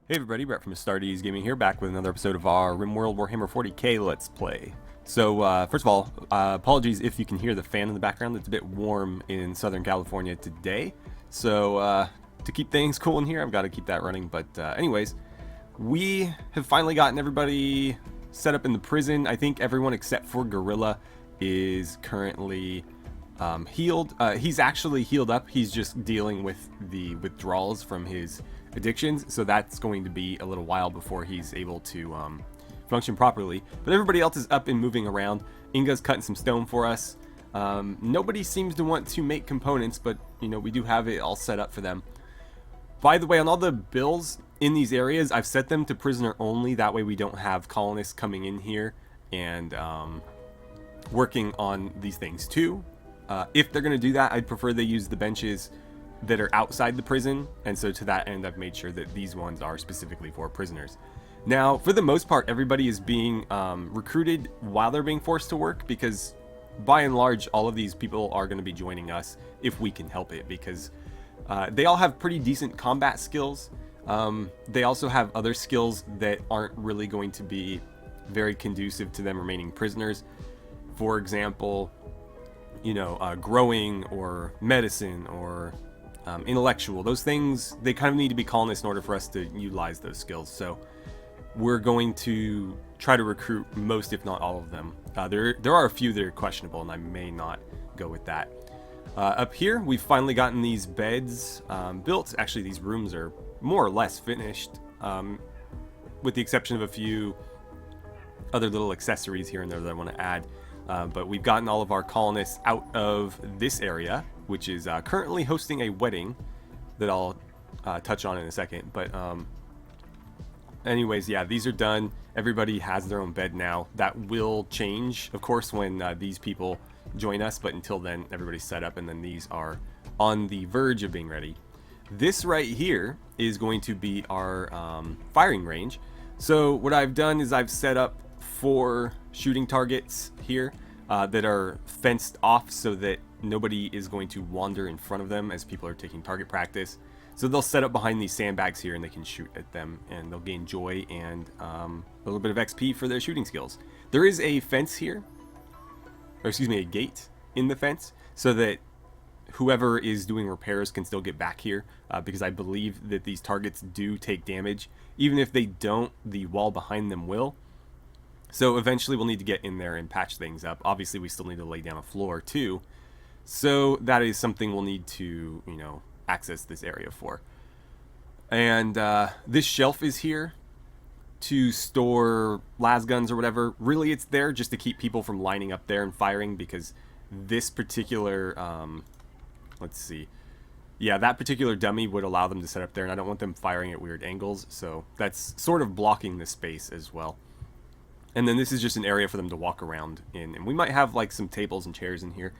Hey everybody, Brett from AstartesGaming here, back with another episode of our RimWorld Warhammer 40k Let's Play. So, first of all, apologies if you can hear the fan in the background. It's a bit warm in Southern California today. So, to keep things cool in here, I've got to keep that running. But anyways, we have finally gotten everybody set up in the prison. I think everyone except for Gorilla is currently healed. He's actually healed up. He's just dealing with the withdrawals from his addictions, so that's going to be a little while before he's able to function properly. But everybody else is up and moving around. Inga's cutting some stone for us. Nobody seems to want to make components, but you know, we do have it all set up for them. By the way, on all the bills in these areas, I've set them to prisoner only. That way we don't have colonists coming in here and working on these things too. If they're going to do that, I'd prefer they use the benches that are outside the prison, and so to that end I've made sure that these ones are specifically for prisoners. Now, for the most part, everybody is being recruited while they're being forced to work, because by and large all of these people are going to be joining us if we can help it, because they all have pretty decent combat skills. They also have other skills that aren't really going to be very conducive to them remaining prisoners. For example, you know, growing or medicine or intellectual. Those things, they kind of need to be colonists in order for us to utilize those skills. So we're going to try to recruit most, if not all of them. There are a few that are questionable, and I may not go with that. Up here, we've finally gotten these beds built. Actually, these rooms are more or less finished, with the exception of a few other little accessories here and there that I want to add. But we've gotten all of our colonists out of this area, which is currently hosting a wedding that I'll touch on in a second. But anyways, yeah, these are done. Everybody has their own bed now. That will change, of course, when these people join us. But until then, everybody's set up, and then these are on the verge of being ready. This right here is going to be our firing range. So what I've done is I've set up 4 shooting targets here that are fenced off so that nobody is going to wander in front of them as people are taking target practice. So they'll set up behind these sandbags here and they can shoot at them, and they'll gain joy and a little bit of XP for their shooting skills. There is a fence here, or excuse me, a gate in the fence, so that whoever is doing repairs can still get back here, because I believe that these targets do take damage. Even if they don't, the wall behind them will. So eventually we'll need to get in there and patch things up. Obviously we still need to lay down a floor too. So that is something we'll need to, you know, access this area for. And this shelf is here to store las guns or whatever. Really, it's there just to keep people from lining up there and firing, because this particular, let's see. Yeah, that particular dummy would allow them to set up there, and I don't want them firing at weird angles. So that's sort of blocking the space as well. And then this is just an area for them to walk around in. And we might have like some tables and chairs in here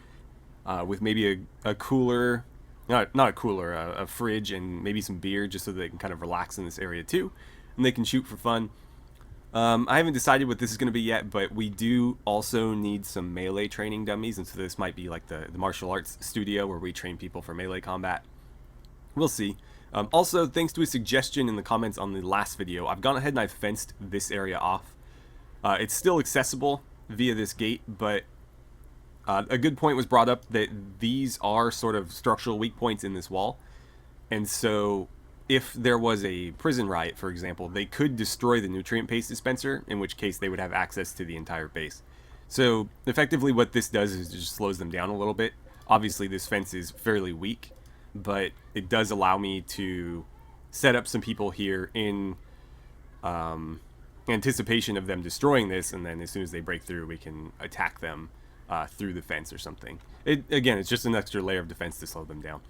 with maybe a cooler, not a cooler, a fridge and maybe some beer, just so they can kind of relax in this area too. And they can shoot for fun. I haven't decided what this is going to be yet, but we do also need some melee training dummies. And so this might be like the martial arts studio where we train people for melee combat. We'll see. Also, thanks to a suggestion in the comments on the last video, I've gone ahead and I've fenced this area off. It's still accessible via this gate, but a good point was brought up that these are sort of structural weak points in this wall. And so if there was a prison riot, for example, they could destroy the nutrient paste dispenser, in which case they would have access to the entire base. So effectively what this does is it just slows them down a little bit. Obviously this fence is fairly weak, but it does allow me to set up some people here in anticipation of them destroying this, and then as soon as they break through, we can attack them through the fence or something. Again, it's just an extra layer of defense to slow them down.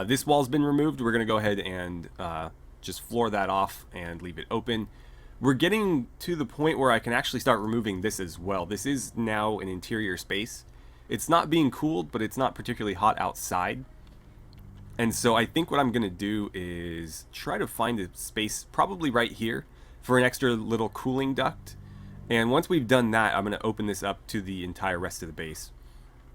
This wall's been removed. We're going to go ahead and just floor that off and leave it open. We're getting to the point where I can actually start removing this as well. This is now an interior space. It's not being cooled, but it's not particularly hot outside. And so I think what I'm going to do is try to find a space probably right here for an extra little cooling duct. And once we've done that, I'm going to open this up to the entire rest of the base.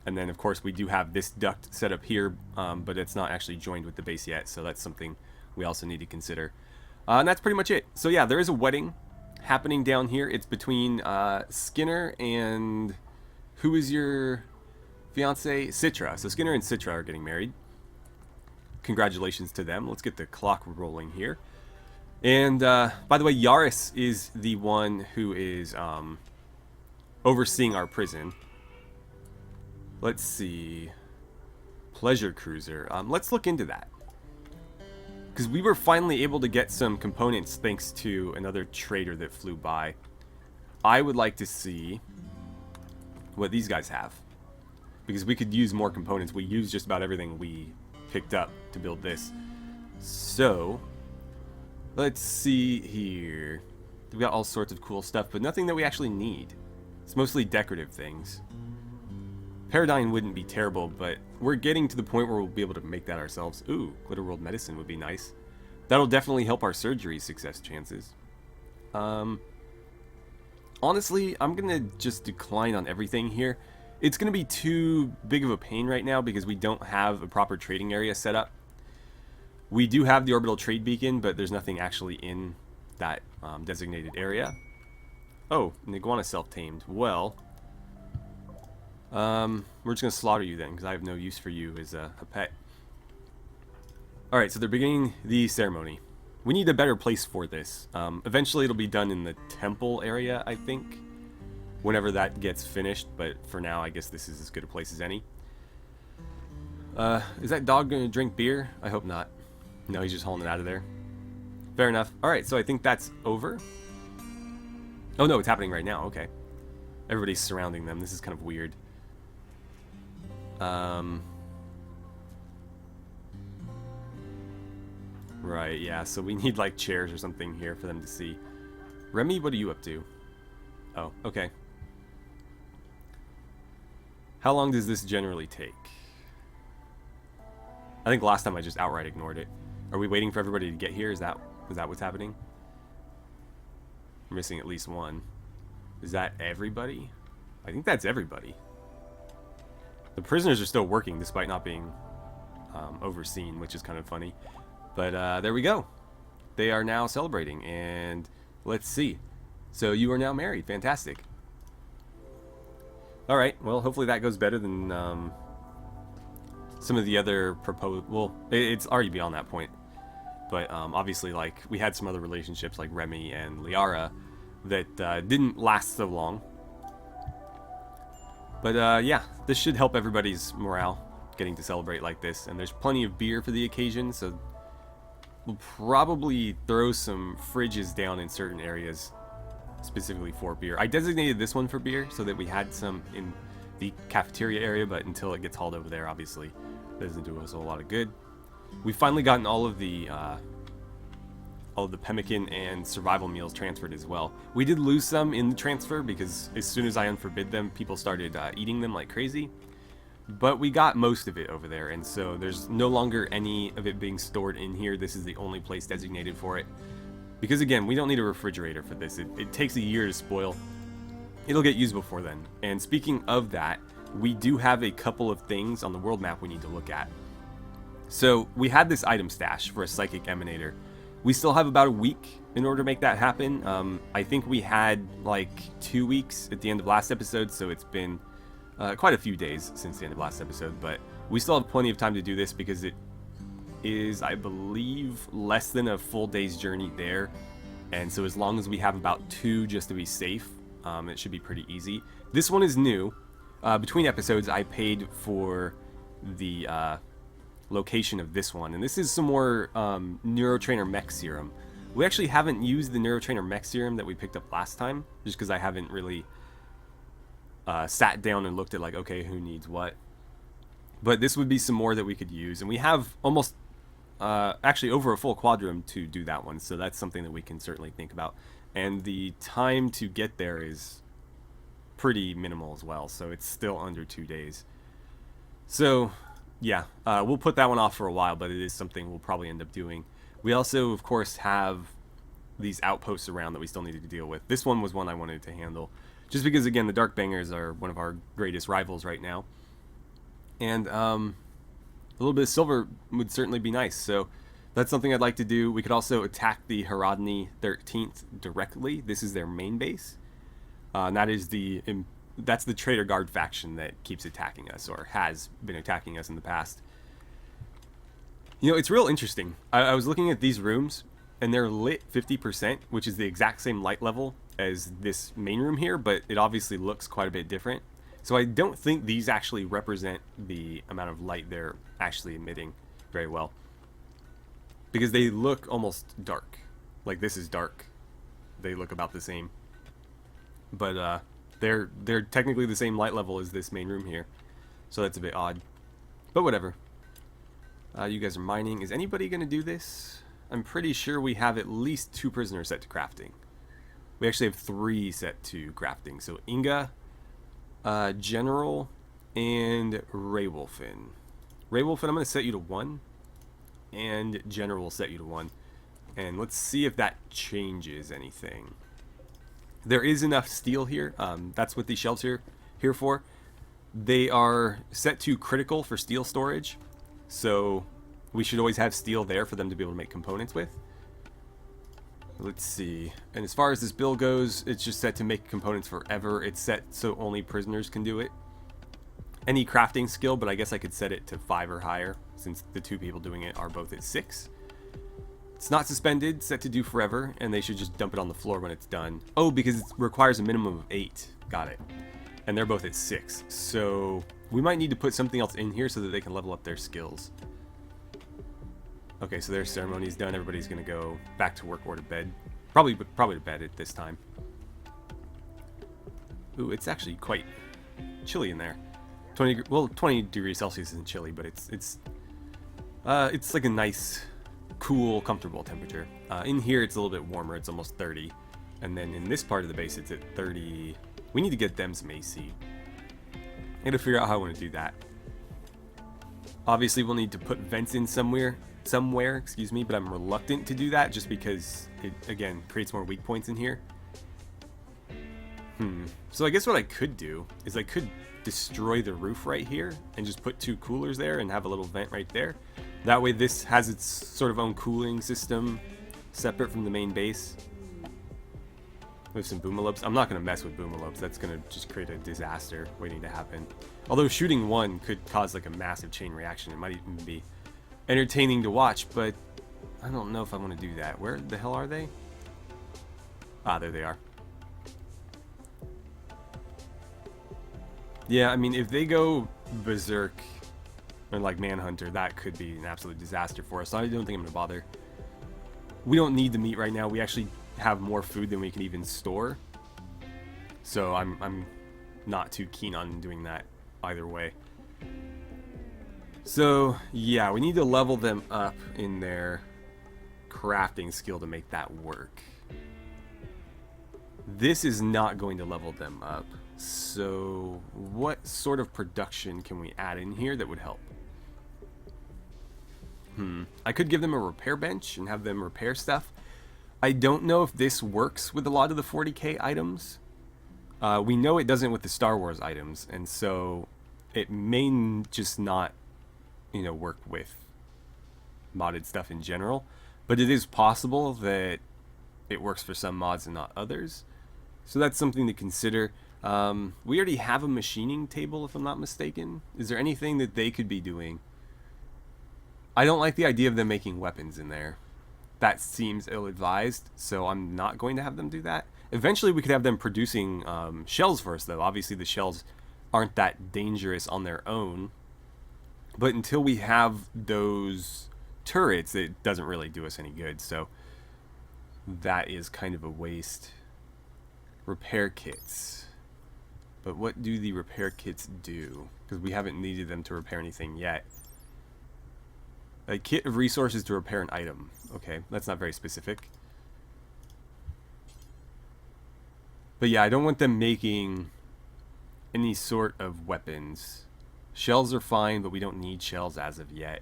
And then of course we do have this duct set up here, but it's not actually joined with the base yet, so that's something we also need to consider. And that's pretty much it. So yeah, there is a wedding happening down here. It's between Skinner and who is your fiance? Citra. So Skinner and Citra are getting married. Congratulations to them. Let's get the clock rolling here. And by the way, Yaris is the one who is overseeing our prison. Let's see. Pleasure cruiser. Let's look into that. Because we were finally able to get some components thanks to another trader that flew by. I would like to see what these guys have. Because we could use more components. We used just about everything we picked up to build this. So, let's see here. We've got all sorts of cool stuff, but nothing that we actually need. It's mostly decorative things. Paradigm wouldn't be terrible, but we're getting to the point where we'll be able to make that ourselves. Ooh, Glitter World Medicine would be nice. That'll definitely help our surgery success chances. Honestly, I'm going to just decline on everything here. It's going to be too big of a pain right now because we don't have a proper trading area set up. We do have the orbital trade beacon, but there's nothing actually in that designated area. Oh, an iguana self-tamed. Well... we're just going to slaughter you then, because I have no use for you as a pet. Alright, so they're beginning the ceremony. We need a better place for this. Eventually it'll be done in the temple area, I think, whenever that gets finished, but for now I guess this is as good a place as any. Is that dog going to drink beer? I hope not. No, he's just hauling it out of there. Fair enough. Alright, so I think that's over. Oh no, it's happening right now, okay. Everybody's surrounding them, this is kind of weird. Right, yeah, so we need like chairs or something here for them to see. Remy, what are you up to? Oh, okay. How long does this generally take? I think last time I just outright ignored it. Are we waiting for everybody to get here? Is that what's happening? We're missing at least one. Is that everybody? I think that's everybody. The prisoners are still working despite not being overseen, which is kind of funny. But there we go. They are now celebrating, and let's see. So you are now married. Fantastic. All right. Well, hopefully that goes better than some of the other proposed. Well, it's already beyond that point. But obviously, like we had some other relationships, like Remy and Liara, that didn't last so long. But yeah, this should help everybody's morale, getting to celebrate like this. And there's plenty of beer for the occasion, so we'll probably throw some fridges down in certain areas, specifically for beer. I designated this one for beer so that we had some in the cafeteria area, but until it gets hauled over there, obviously, it doesn't do us a lot of good. We've finally gotten all of the pemmican and survival meals transferred as well. We did lose some in the transfer because as soon as I unforbid them, people started eating them like crazy. But we got most of it over there, and so there's no longer any of it being stored in here. This is the only place designated for it. Because again, we don't need a refrigerator for this. It takes a year to spoil. It'll get used before then. And speaking of that, we do have a couple of things on the world map we need to look at. So we had this item stash for a psychic emanator. We still have about a week in order to make that happen. I think we had like 2 weeks at the end of last episode, so it's been quite a few days since the end of last episode, but we still have plenty of time to do this because it is, I believe, less than a full day's journey there. And so as long as we have about 2 just to be safe, it should be pretty easy. This one is new. Between episodes, I paid for the location of this one, and this is some more Neurotrainer Mech Serum. We actually haven't used the Neurotrainer Mech Serum that we picked up last time, just because I haven't really sat down and looked at like, okay, who needs what. But this would be some more that we could use, and we have almost actually over a full quadrum to do that one, so that's something that we can certainly think about. And the time to get there is pretty minimal as well, so it's still under 2 days. So yeah, we'll put that one off for a while, but it is something we'll probably end up doing. We also, of course, have these outposts around that we still needed to deal with. This one was one I wanted to handle, just because, again, the Dark Bangers are one of our greatest rivals right now. And a little bit of silver would certainly be nice. So That's something I'd like to do. We could also attack the Haradni 13th directly. This is their main base. And that's the Traitor Guard faction that keeps attacking us, or has been attacking us in the past. You know, it's real interesting. I was looking at these rooms, and they're lit 50%, which is the exact same light level as this main room here, but it obviously looks quite a bit different. So I don't think these actually represent the amount of light they're actually emitting very well, because they look almost dark. Like, this is dark. They look about the same, but they're technically the same light level as this main room here, so that's a bit odd, but whatever. You guys are mining. Is anybody gonna do this? I'm pretty sure we have at least 2 prisoners set to crafting. We actually have 3 set to crafting. So Inga, General, and Raywolfin. Raywolfin, I'm going to set you to 1. And General will set you to 1. And let's see if that changes anything. There is enough steel here. That's what these shelves here for. They are set to critical for steel storage. So we should always have steel there for them to be able to make components with. Let's see. And as far as this build goes, it's just set to make components forever. It's set so only prisoners can do it. Any crafting skill, but I guess I could set it to 5 or higher, since the 2 people doing it are both at 6. It's not suspended, set to do forever, and they should just dump it on the floor when it's done. Oh, because it requires a minimum of 8. Got it. And they're both at 6. So we might need to put something else in here so that they can level up their skills. Okay, so their ceremony's done. Everybody's gonna go back to work or to bed. Probably to bed at this time. Ooh, it's actually quite chilly in there. 20 degrees Celsius isn't chilly, but it's like a nice, cool, comfortable temperature. In here, it's a little bit warmer. It's almost 30, and then in this part of the base, it's at 30. We need to get them some AC. I gotta figure out how I want to do that. Obviously, we'll need to put vents in somewhere, excuse me, but I'm reluctant to do that just because it, again, creates more weak points in here. So I guess what I could do is I could destroy the roof right here and just put 2 coolers there and have a little vent right there. That way this has its sort of own cooling system separate from the main base. With some boomalopes. I'm not going to mess with boomalopes. That's going to just create a disaster waiting to happen. Although shooting one could cause like a massive chain reaction. It might even be entertaining to watch, but I don't know if I want to do that. Where the hell are they? Ah, there they are. Yeah, I mean, if they go berserk and like Manhunter, that could be an absolute disaster for us. So I don't think I'm going to bother. We don't need the meat right now. We actually have more food than we can even store. So I'm not too keen on doing that either way. So yeah, we need to level them up in their crafting skill to make that work. This is not going to level them up. So what sort of production can we add in here that would help? I could give them a repair bench and have them repair stuff. I don't know if this works with a lot of the 40k items. We know it doesn't with the Star Wars items, and so it may just not, you know, work with modded stuff in general. But it is possible that it works for some mods and not others. So that's something to consider. We already have a machining table, if I'm not mistaken. Is there anything that they could be doing? I don't like the idea of them making weapons in there. That seems ill-advised, so I'm not going to have them do that. Eventually we could have them producing shells for us, though. Obviously the shells aren't that dangerous on their own. But until we have those turrets, it doesn't really do us any good. So that is kind of a waste. Repair kits. But what do the repair kits do? Because we haven't needed them to repair anything yet. A kit of resources to repair an item. Okay, that's not very specific. But yeah, I don't want them making any sort of weapons. Shells are fine, but we don't need shells as of yet.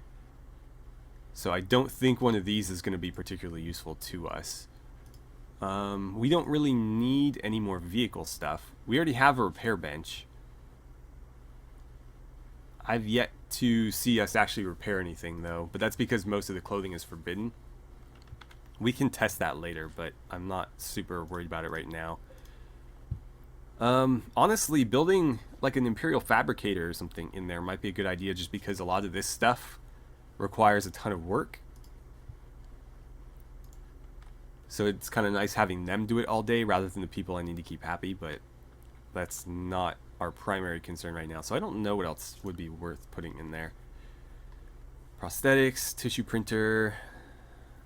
So I don't think one of these is going to be particularly useful to us. We don't really need any more vehicle stuff. We already have a repair bench. I've yet to see us actually repair anything though, but that's because most of the clothing is forbidden. We can test that later, but I'm not super worried about it right now. Honestly, building like an Imperial Fabricator or something in there might be a good idea, just because a lot of this stuff requires a ton of work. So it's kind of nice having them do it all day rather than the people I need to keep happy, but that's not our primary concern right now. So I don't know what else would be worth putting in there. Prosthetics, tissue printer.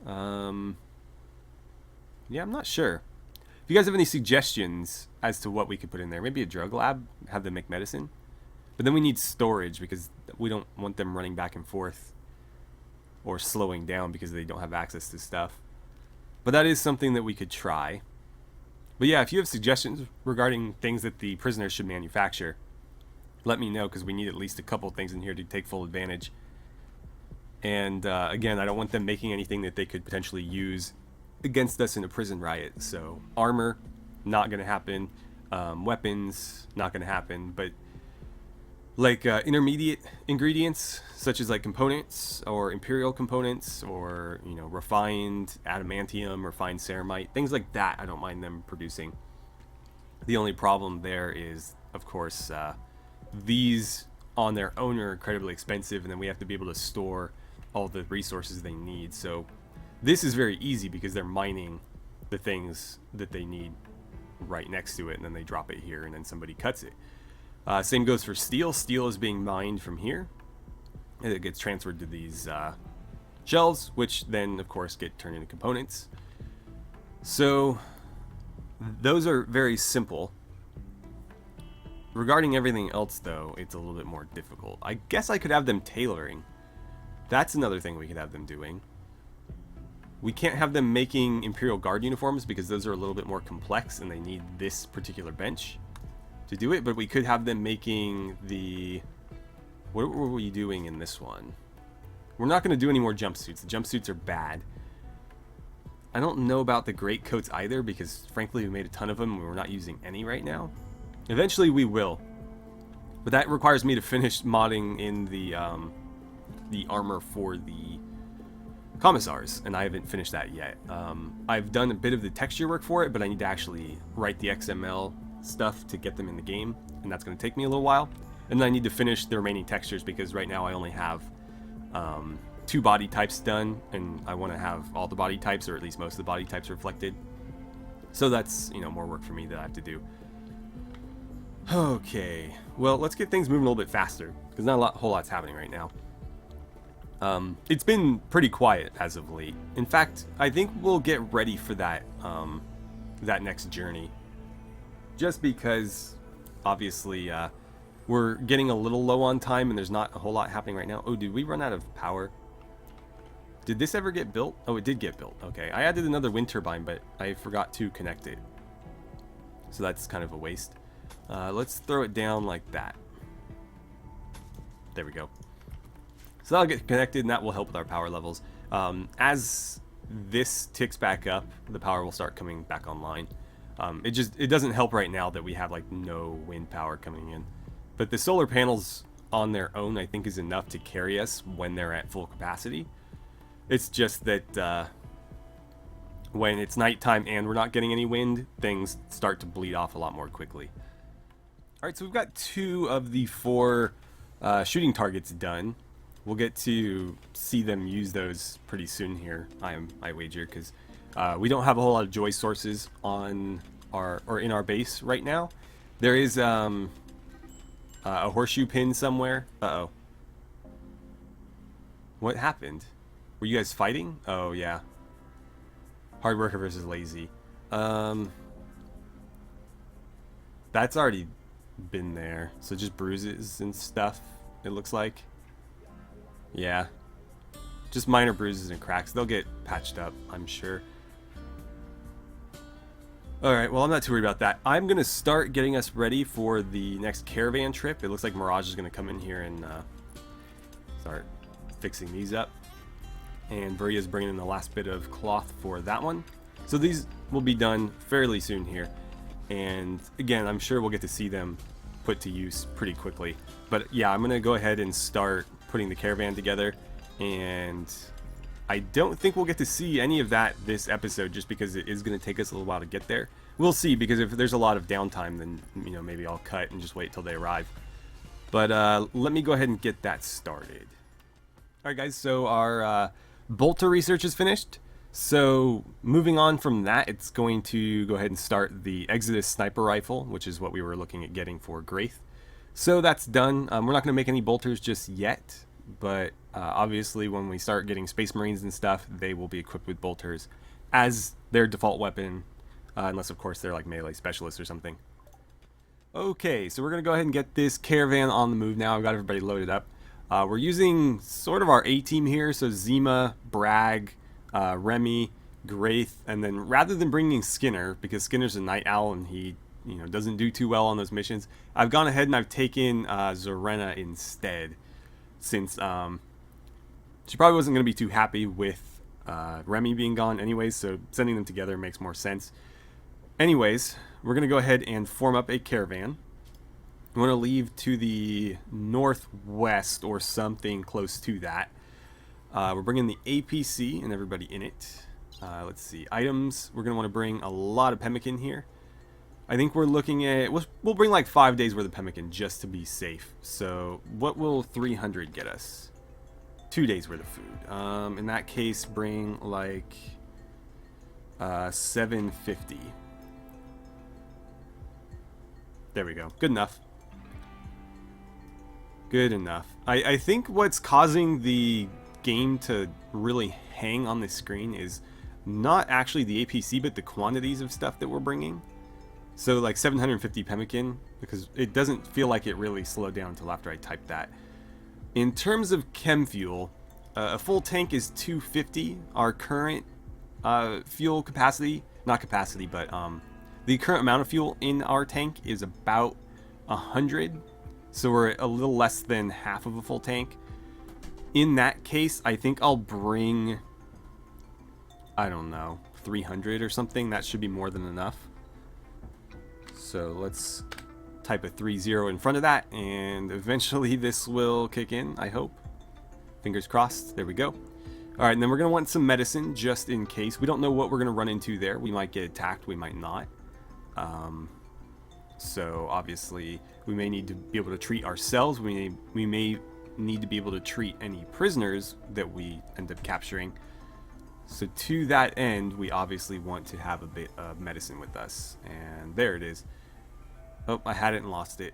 Yeah, I'm not sure. If you guys have any suggestions as to what we could put in there, maybe a drug lab, have them make medicine. But then we need storage because we don't want them running back and forth or slowing down because they don't have access to stuff. But that is something that we could try. But yeah, if you have suggestions regarding things that the prisoners should manufacture, let me know, because we need at least a couple things in here to take full advantage. And again, I don't want them making anything that they could potentially use against us in a prison riot. So armor, not going to happen. Weapons, not going to happen. But like intermediate ingredients, such as like components or Imperial components, or you know, refined adamantium, refined ceramite, things like that, I don't mind them producing. The only problem there is, of course, these on their own are incredibly expensive, and then we have to be able to store all the resources they need. So this is very easy because they're mining the things that they need right next to it, and then they drop it here, and then somebody cuts it. Same goes for steel. Steel is being mined from here, and it gets transferred to these shelves, which then, of course, get turned into components. So those are very simple. Regarding everything else, though, it's a little bit more difficult. I guess I could have them tailoring. That's another thing we could have them doing. We can't have them making Imperial Guard uniforms because those are a little bit more complex and they need this particular bench to do it, but we could have them making the... What were we doing in this one? We're not going to do any more jumpsuits. The jumpsuits are bad. I don't know about the great coats either, because frankly we made a ton of them and we're not using any right now. Eventually we will, but that requires me to finish modding in the armor for the commissars, and I haven't finished that yet. I've done a bit of the texture work for it, but I need to actually write the XML stuff to get them in the game, and that's going to take me a little while. And then I need to finish the remaining textures, because right now I only have 2 body types done, and I want to have all the body types, or at least most of the body types, reflected. So that's, you know, more work for me that I have to do. Okay, well, let's get things moving a little bit faster, because not a whole lot's happening right now. It's been pretty quiet as of late. In fact, I think we'll get ready for that that next journey, just because obviously we're getting a little low on time and there's not a whole lot happening right now. Oh, did we run out of power? Did this ever get built? Oh, it did get built. Okay, I added another wind turbine, but I forgot to connect it, so that's kind of a waste. Let's throw it down like that. There we go. So that'll get connected, and that will help with our power levels. As this ticks back up, the power will start coming back online. It doesn't help right now that we have like no wind power coming in. But the solar panels on their own, I think, is enough to carry us when they're at full capacity. It's just that when it's nighttime and we're not getting any wind, things start to bleed off a lot more quickly. Alright, so we've got 2 of the 4 shooting targets done. We'll get to see them use those pretty soon here, I wager, because we don't have a whole lot of joy sources on in our base right now. There is a horseshoe pin somewhere. Uh-oh. What happened? Were you guys fighting? Oh, yeah. Hard worker versus lazy. That's already been there. So just bruises and stuff, it looks like. Yeah. Just minor bruises and cracks. They'll get patched up, I'm sure. Alright, well, I'm not too worried about that. I'm going to start getting us ready for the next caravan trip. It looks like Mirage is going to come in here and start fixing these up. And Buria's bringing in the last bit of cloth for that one. So these will be done fairly soon here. And again, I'm sure we'll get to see them put to use pretty quickly. But yeah, I'm going to go ahead and start putting the caravan together, and I don't think we'll get to see any of that this episode, just because it is going to take us a little while to get there. We'll see, because if there's a lot of downtime, then, you know, maybe I'll cut and just wait till they arrive. But let me go ahead and get that started. Alright guys, so our bolter research is finished. So moving on from that, it's going to go ahead and start the Exodus sniper rifle, which is what we were looking at getting for Graith. So that's done. We're not going to make any bolters just yet, but obviously when we start getting Space Marines and stuff, they will be equipped with bolters as their default weapon, unless of course they're like melee specialists or something. Okay, so we're going to go ahead and get this caravan on the move now. I've got everybody loaded up. We're using sort of our A-team here, so Zima, Bragg, Remy, Graith, and then rather than bringing Skinner, because Skinner's a night owl and he, you know, doesn't do too well on those missions, I've gone ahead and I've taken Zorena instead, since she probably wasn't going to be too happy with Remy being gone anyways, so sending them together makes more sense. Anyways, we're going to go ahead and form up a caravan. We want to leave to the northwest or something close to that. We're bringing the APC and everybody in it. Let's see, items. We're going to want to bring a lot of pemmican here. I think we're looking at, we'll bring like 5 days worth of pemmican just to be safe. So what will 300 get us? 2 days worth of food. In that case, bring like 750. There we go. Good enough. Good enough. I think what's causing the game to really hang on the screen is not actually the APC, but the quantities of stuff that we're bringing. So like 750 pemmican, because it doesn't feel like it really slowed down until after I typed that. In terms of chem fuel, a full tank is 250. Our current fuel capacity, not capacity, but the current amount of fuel in our tank is about 100. So we're a little less than half of a full tank. In that case, I think I'll bring, I don't know, 300 or something. That should be more than enough. So let's type a 30 in front of that, and eventually this will kick in, I hope. Fingers crossed. There we go. Alright, and then we're going to want some medicine just in case. We don't know what we're going to run into there. We might get attacked, we might not. So obviously we may need to be able to treat ourselves. We may need to be able to treat any prisoners that we end up capturing. So to that end, we obviously want to have a bit of medicine with us. And there it is. Oh, I had it and lost it.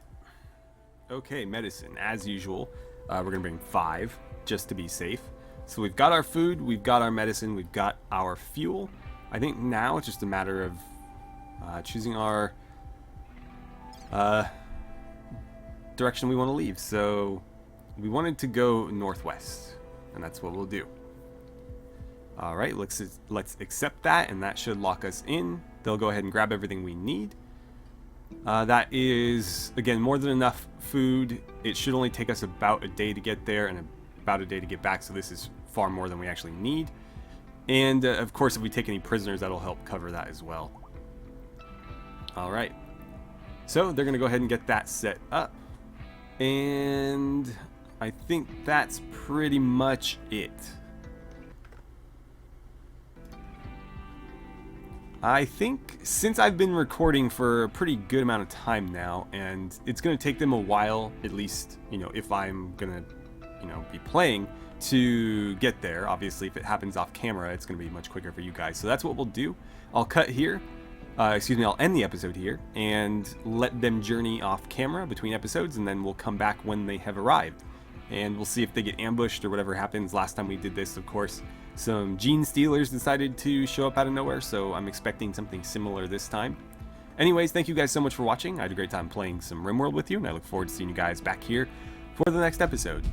Okay, medicine. As usual, we're going to bring 5 just to be safe. So we've got our food, we've got our medicine, we've got our fuel. I think now it's just a matter of choosing our direction we want to leave. So we wanted to go northwest, and that's what we'll do. Alright, let's accept that, and that should lock us in. They'll go ahead and grab everything we need. That is, again, more than enough food. It should only take us about a day to get there and about a day to get back, so this is far more than we actually need. And of course, if we take any prisoners, that'll help cover that as well. Alright, so they're going to go ahead and get that set up. And I think that's pretty much it. I think since I've been recording for a pretty good amount of time now, and it's going to take them a while, at least, you know, if I'm going to, you know, be playing, to get there. Obviously, if it happens off camera, it's going to be much quicker for you guys. So that's what we'll do. I'll cut here. I'll end the episode here and let them journey off camera between episodes, and then we'll come back when they have arrived. And we'll see if they get ambushed or whatever happens. Last time we did this, of course, some gene stealers decided to show up out of nowhere, so I'm expecting something similar this time. Anyways, thank you guys so much for watching. I had a great time playing some RimWorld with you, and I look forward to seeing you guys back here for the next episode.